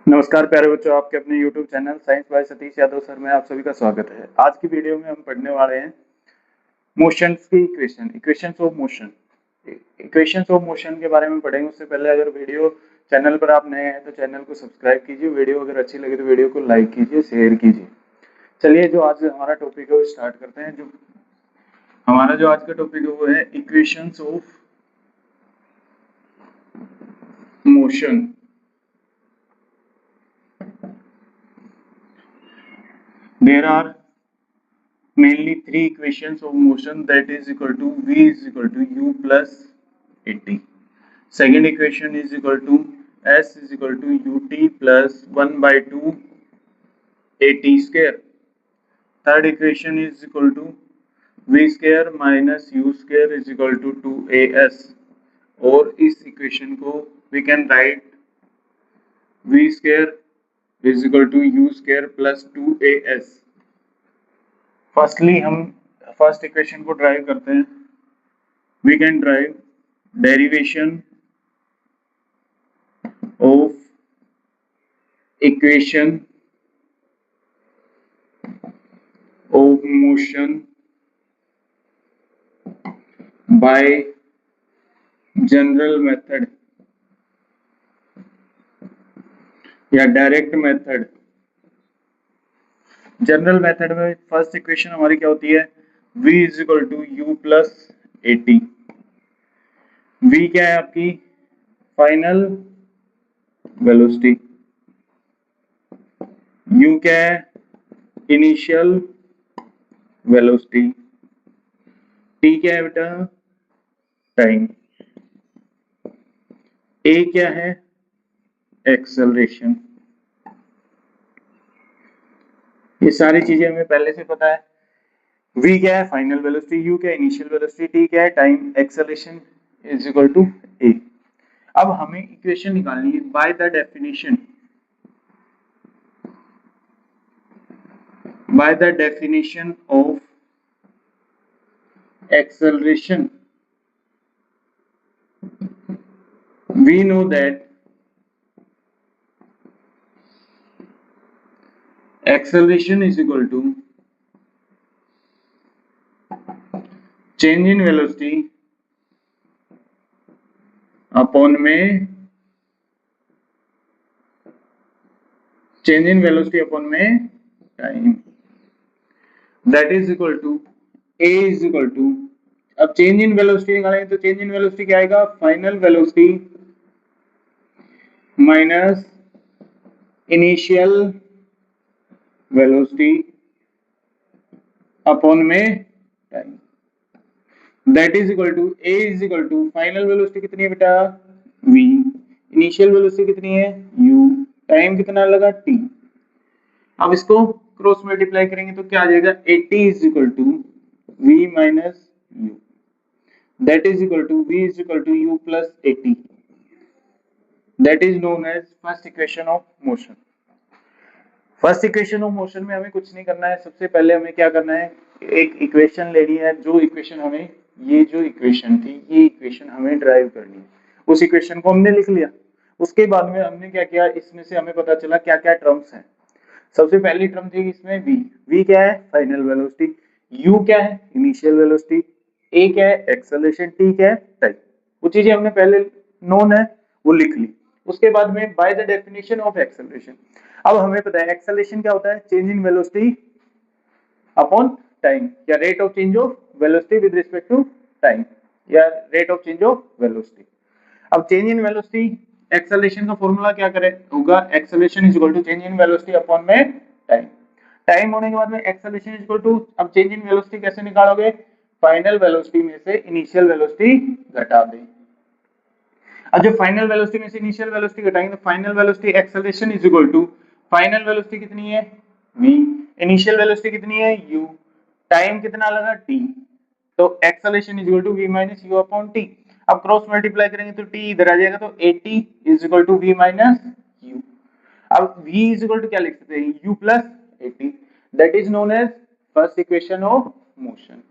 नमस्कार प्यारे बच्चों, आपके अपने YouTube channel science by Satish Yadav sir में आप सभी का स्वागत है। आज की वीडियो में हम पढ़ने वाले हैं मोशंस की equations of motion. Equations of motion के बारे में पढ़ेंगे। उससे पहले अगर वीडियो चैनल पर आप नए हैं तो चैनल को सब्सक्राइब कीजिए। वीडियो अगर अच्छी लगे तो वीडियो को लाइक कीजिए, शेयर कीजिए। चलिए, जो आज हमारा टॉपिक है वो स्टार्ट करते हैं। जो आज का टॉपिक है वो है equations of motion. There are mainly three equations of motion, that is equal to v is equal to u plus at. Second equation is equal to s is equal to ut plus 1 by 2 at square. Third equation is equal to v square minus u square is equal to 2as. और इस equation को we can write v square is equal to u square plus 2as. Firstly हम first equation को derive करते हैं। We can derive derivation of equation of motion by general method या direct method. General method में first equation हमारी क्या होती है? v is equal to u plus a t. v क्या है आपकी? Final velocity. u क्या है? Initial velocity. t क्या है बेटा? टाइम। a क्या है? एक्सेलरेशन। ये सारी चीजें हमें पहले से पता है। v क्या है? Final velocity. u क्या है? Initial velocity. t क्या है? Time. Acceleration is equal to a। अब हमें इक्वेशन निकालनी है by the definition of acceleration. We know that acceleration is equal to change in velocity upon में time, that is equal to a is equal to, अब change in velocity निकालेंगे तो change in velocity क्या आएगा? Final velocity minus initial velocity upon में time, that is equal to a is equal to final velocity कितनी है बेटा? v। Initial velocity कितनी है? u। टाइम कितना लगा? t। अब इसको क्रॉस मल्टीप्लाई करेंगे तो क्या आ जाएगा? 80 is equal to v minus u, that is equal to v is equal to u plus 80। That is known as first equation of motion. First equation of motion में हमें कुछ नहीं करना है। सबसे पहले हमें क्या करना है? एक इक्वेशन लेनी है। जो इक्वेशन हमें, ये जो इक्वेशन थी, ये इक्वेशन हमें ड्राइव करनी है। उस इक्वेशन को हमने लिख लिया। उसके बाद में हमने क्या किया? इसमें से हमें पता चला क्या क्या टर्म्स हैं। सबसे पहली टर्म थी इसमें v। v क्या है? Final velocity. u क्या है? Initial velocity. a क्या है? एक्सेलरेशन। t क्या है? टाइम। वो चीजें हमने पहले नोन है, वो लिख ली। उसके बाद में by the definition of acceleration, अब हमें पता है एक्सेलरेशन क्या होता है? Change in velocity upon time, या rate of change of velocity with respect to time, या rate of change of velocity. अब चेंज इन वेलोसिटी, एक्सेलरेशन का फॉर्मूला क्या करे होगा? Acceleration is equal to change in velocity upon में time. Time होने के बाद में एक्सेलरेशन इज इक्वल टू, अब चेंज इन वेलोसिटी कैसे निकालोगे? फाइनल वेलोसिटी में से इनिशियल वेलोसिटी घटा दें। अब जब फाइनल वेलोसिटी में से इनिशियल वेलोसिटी घटाएंगे तो final velocity acceleration is equal to, final velocity कितनी है? v। इनिशियल वेलोसिटी कितनी है? u। टाइम कितना लगा? t। तो acceleration is equal to v minus u upon t। अब क्रॉस मल्टीप्लाई करेंगे तो t इधर आ जाएगा, तो 80 is equal to v minus u। अब v इज इक्वल टू क्या लिख सकते हैं? u plus 80, that is known as first equation of motion.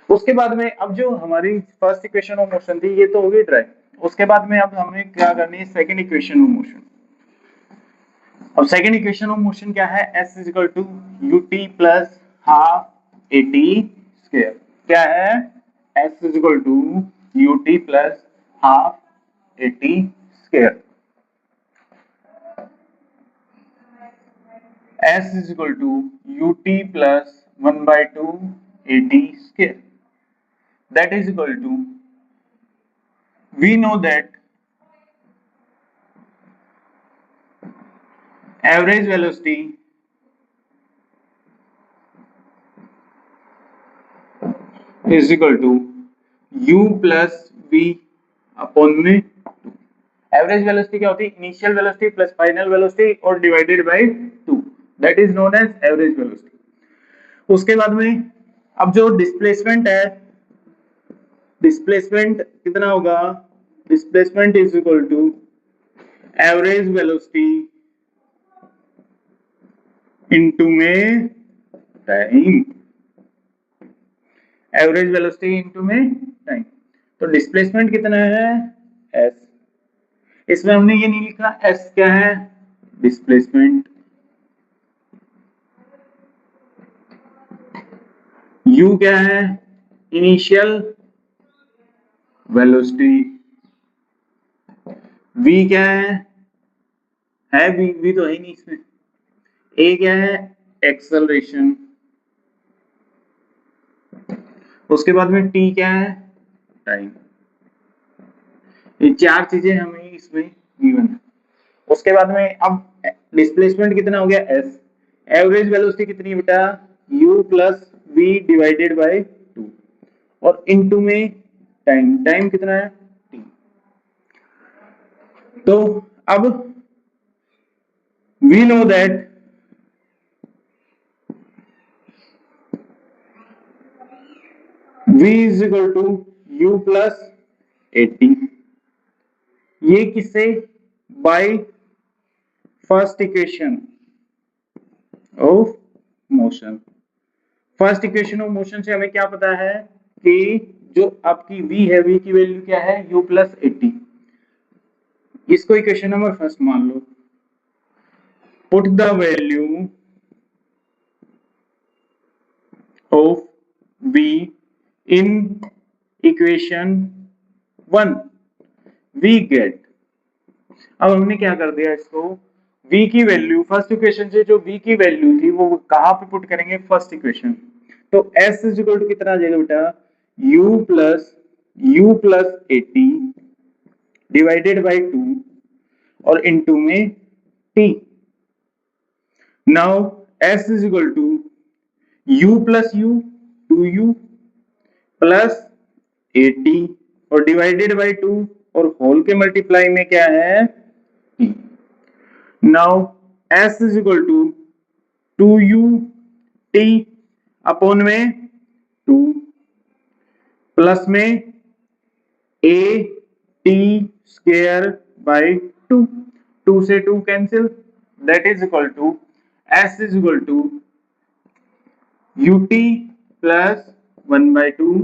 उसके बाद में अब जो हमारी फर्स्ट इक्वेशन ऑफ मोशन थी, ये तो हो गई ड्राइव। उसके बाद में अब हमें क्या करनी है? Second equation of motion. अब सेकेंड इक्वेशन ऑफ मोशन क्या है, s is equal to u t plus half a t square. क्या है, s is equal to u t plus half a t square. s is equal to ut plus 1 by 2 at square. That is equal to, we know that average velocity is equal to u plus v upon में 2। Average velocity क्या होती है, initial velocity plus final velocity और divided by 2, that is known as average velocity. उसके बाद में अब जो डिस्प्लेसमेंट है, डिस्प्लेसमेंट कितना होगा, displacement is equal to average velocity into में टाइम, एवरेज वेलोसिटी इनटू में टाइम। तो डिस्प्लेसमेंट कितना है, s, इसमें हमने ये नहीं लिखा s क्या है, डिस्प्लेसमेंट, u क्या है, इनिशियल वेलोसिटी, v क्या है v तो है नहीं इसमें, a क्या है, एक्सेलरेशन, उसके बाद में t क्या है, टाइम। ये चार चीजें हमें इसमें गिवन है। उसके बाद में अब डिस्प्लेसमेंट कितना हो गया, s, एवरेज वेलोसिटी कितनी बेटा, u plus v divided by 2 और इनटू में टाइम, टाइम कितना है, t। तो अब we know that v is equal to u plus 80। ये किससे, by first equation of motion. First equation of motion से हमें क्या पता है कि जो आपकी v है, v की वैल्यू क्या है, u प्लस 80। इसको इक्वेशन नंबर फर्स्ट मान लो, put the value of v in equation 1, we get. अब हमने क्या कर दिया, इसको v की वैल्यू फर्स्ट इक्वेशन से जो v की वैल्यू थी वो कहां पे पुट करेंगे, फर्स्ट इक्वेशन। तो s इज इक्वल टू कितना आ जाएगा बेटा, u प्लस 80 डिवाइडेड बाय 2 और इनटू में t। Now s is equal to u plus u 2u plus 80 और डिवाइडेड बाय 2 और होल के मल्टीप्लाई में क्या है, t। Now s is equal to 2u t upon में 2 प्लस में a t स्क्वायर बाय 2, 2 से 2 cancel, that is equal to s is equal to ut plus 1 by 2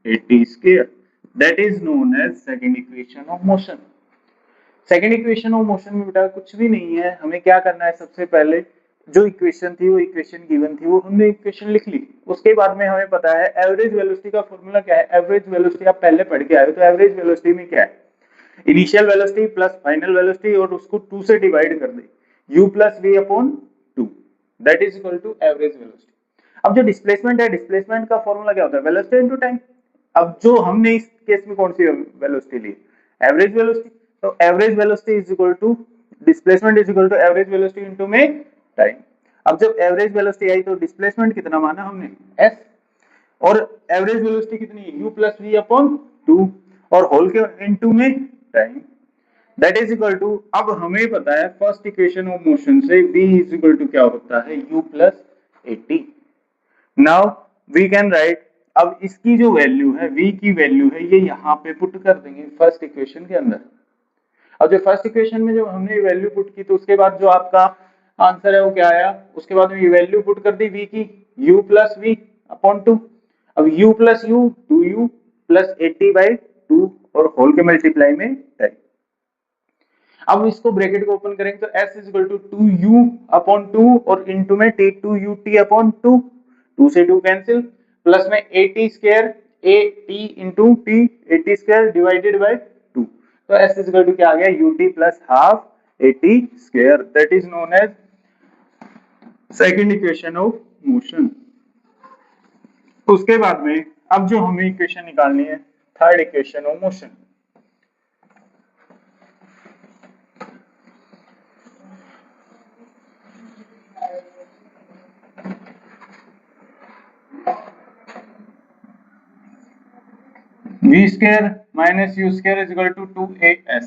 at square, that is known as second equation of motion. Second equation of motion में बेटा कुछ भी नहीं है, हमें क्या करना है, सबसे पहले जो इक्वेशन थी, वो इक्वेशन गिवन थी, वो हमने इक्वेशन लिख ली। उसके बाद में हमें पता है एवरेज वेलोसिटी का फॉर्मूला क्या है, एवरेज वेलोसिटी आप पहले पढ़ के आए हो। तो एवरेज वेलोसिटी में क्या है, initial velocity plus final velocity और उसको 2 से डिवाइड कर दे, u plus v upon 2, that is equal to average velocity. अब जो डिस्प्लेसमेंट है, डिस्प्लेसमेंट का फॉर्मूला क्या होता है, वेलोसिटी इनटू टाइम। अब जो हमने इस केस में कौन सी वेलोसिटी ली, एवरेज वेलोसिटी। तो average velocity is equal to displacement is equal to average velocity into में टाइम। अब जब एवरेज वेलोसिटी आई तो डिस्प्लेसमेंट कितना माना हमने, s, और एवरेज वेलोसिटी कितनी है, u प्लस v अपॉन 2 और होल के इनटू में time, that is equal to, अब हमें पता है फर्स्ट इक्वेशन ऑफ मोशन से v इज इक्वल टू क्या होता है, u plus 80। Now we can write, अब इसकी जो वैल्यू है, v की वैल्यू है, ये यहाँ पे पुट कर देंगे फर्स्ट इक्वेशन के अंदर। अब जो फर्स्ट इक्वेशन में जो हमने वैल्यू पुट की, तो उसके बाद जो आपका आंसर है वो क्या आया, उसके बाद में ये वैल्यू पुट कर दी v की, u प्लस v अपॉन 2। अब u plus u 2u plus 80 by 2 और होल के मल्टीप्लाई में टाइम। अब इसको ब्रैकेट को ओपन करेंगे तो s is equal to 2u upon 2 और इनटू में t2ut अपॉन 2, 2 से 2 कैंसिल, प्लस में at square at into t, at square divided by 2, तो s इज इक्वल टू क्या आ गया ut plus half at square, that is known as second equation of motion. उसके बाद में अब जो हमें इक्वेशन निकालनी है third equation of motion. V square minus u square is equal to 2as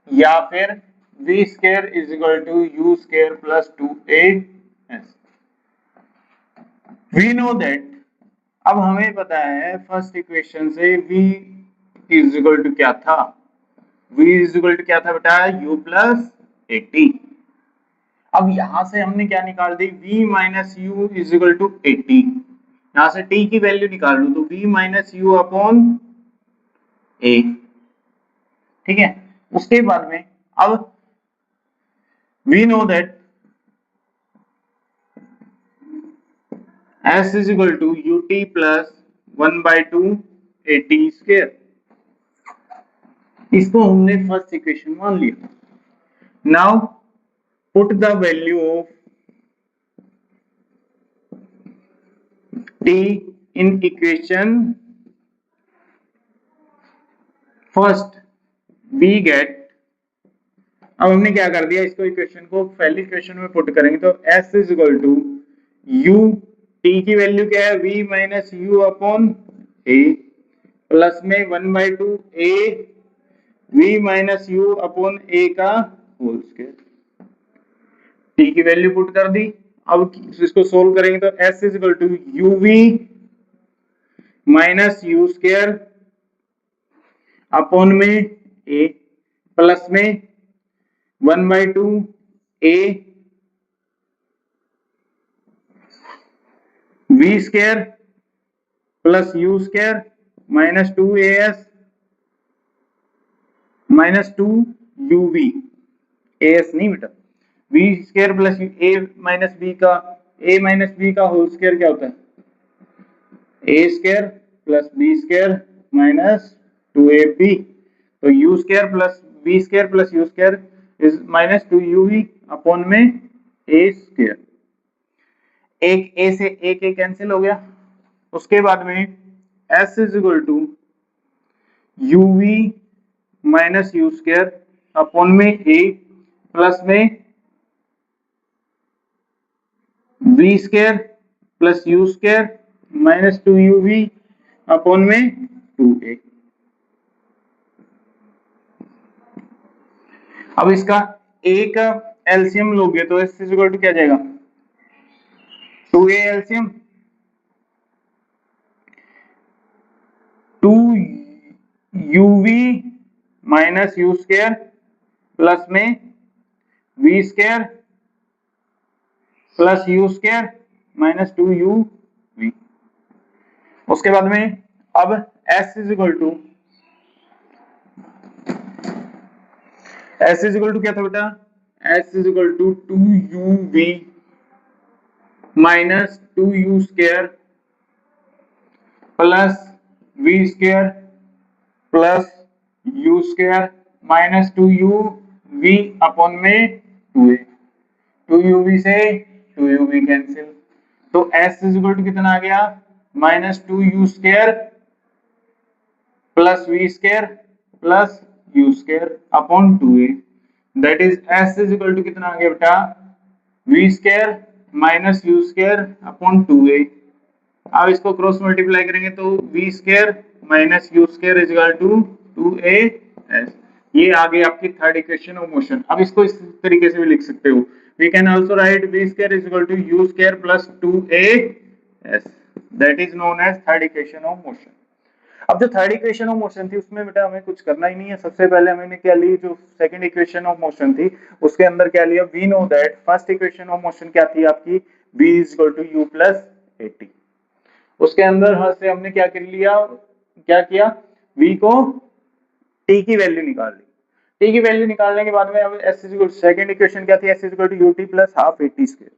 या फिर v square is equal to u square plus 2as। We know that, अब हमें पता है फर्स्ट इक्वेशन से v इज इक्वल टू क्या था, v is equal to क्या था बेटा, u प्लस 80। अब यहां से हमने क्या निकाल दी, v minus u is equal to 80, यहां से t की वैल्यू निकाल लो तो v minus u upon a, ठीक है। उसके बाद में अब we know that s is equal to ut plus 1/2 at square, इसको हमने फर्स्ट इक्वेशन मान लिया। Now put the value of t in equation first, we get, अब हमने क्या कर दिया, इसको इक्वेशन को पहली इक्वेशन में पुट करेंगे तो s is equal to u, t की वैल्यू क्या है v minus u upon a plus में 1/2 a v minus u upon a का होल स्क्वायर, t की वैल्यू पुट कर दी। अब इसको सोल्व करेंगे तो s is equal to uv minus u square upon में a प्लस में 1/2 a v square plus u square minus 2as minus 2uv, as नहीं बेटा, v square plus a minus b का, a माइनस b का whole square क्या होता है, a square plus b square minus 2ab, तो u square plus b square plus u square is minus 2uv upon में a square, एक a से एक a कैंसिल हो गया। उसके बाद में s is equal to uv minus u square upon में a प्लस में v square plus u square minus 2uv upon में 2a। अब इसका a का एलसीएम लोगे तो s इज इक्वल टू क्या जाएगा, 2a LCM 2uv minus u square plus में v square plus u square minus 2uv। उसके बाद में अब s इज इक्वल टू क्या था बेटा, s is equal to 2uv minus 2u square plus v square plus u square minus 2uv upon में 2a, 2uv से 2uv कैंसिल, तो s इज इक्वल टू कितना आ गया, minus 2u square plus v square plus u square upon 2a, that is s is equal to कितना आ गया बेटा, v square minus u square upon 2a। अब इसको क्रॉस मल्टीप्लाई करेंगे तो v square minus u square is equal to 2as, ये आ गई आपकी थर्ड इक्वेशन ऑफ मोशन। अब इसको इस तरीके से भी लिख सकते हो, we can also write v square is equal to u square plus 2as, that is known as third equation of motion. अब जो थर्ड इक्वेशन ऑफ मोशन थी उसमें बेटा हमें कुछ करना ही नहीं है, सबसे पहले हमने क्या ली, जो सेकंड इक्वेशन ऑफ मोशन थी उसके अंदर क्या लिया, we know that first equation of motion क्या थी आपकी, v is equal to u plus 80, उसके अंदर से हमने क्या कर लिया, क्या किया, v को t की वैल्यू निकाल ली, टी की वैल्यू निकालने के बाद में अब s is equal, second equation क्या थी, s is equal to u t plus half a t square.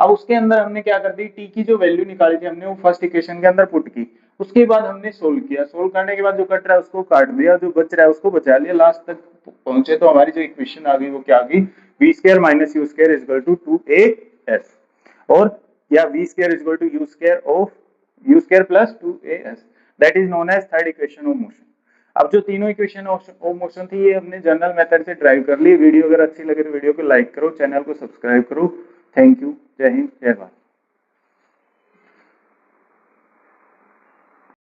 अब उसके अंदर हमने क्या कर दी, टी की जो वैल्यू निकाली थी हमने वो फर्स्ट इक्वेशन के अंदर पुट की, उसके बाद हमने सोल्व किया, सोल्व करने के बाद जो कट रहा है उसको काट दिया, जो बच रहा है उसको बचा लिया, लास्ट तक पहुंचे तो हमारी जो इक्वेशन आ गई वो क्या आ गई, v square minus u square is equal to 2as, और या v square is equal to u square of u square plus 2as, that is known as third equation of motion. अब जो तीनों इक्वेशन ऑफ मोशन थी ये हमने general method से drive कर ली। वीडियो अगर अच्छी लगे तो वीडियो को लाइक करो, चैनल को सब्सक्राइब करो। थैंक यू, जय हिंद, जय भारत।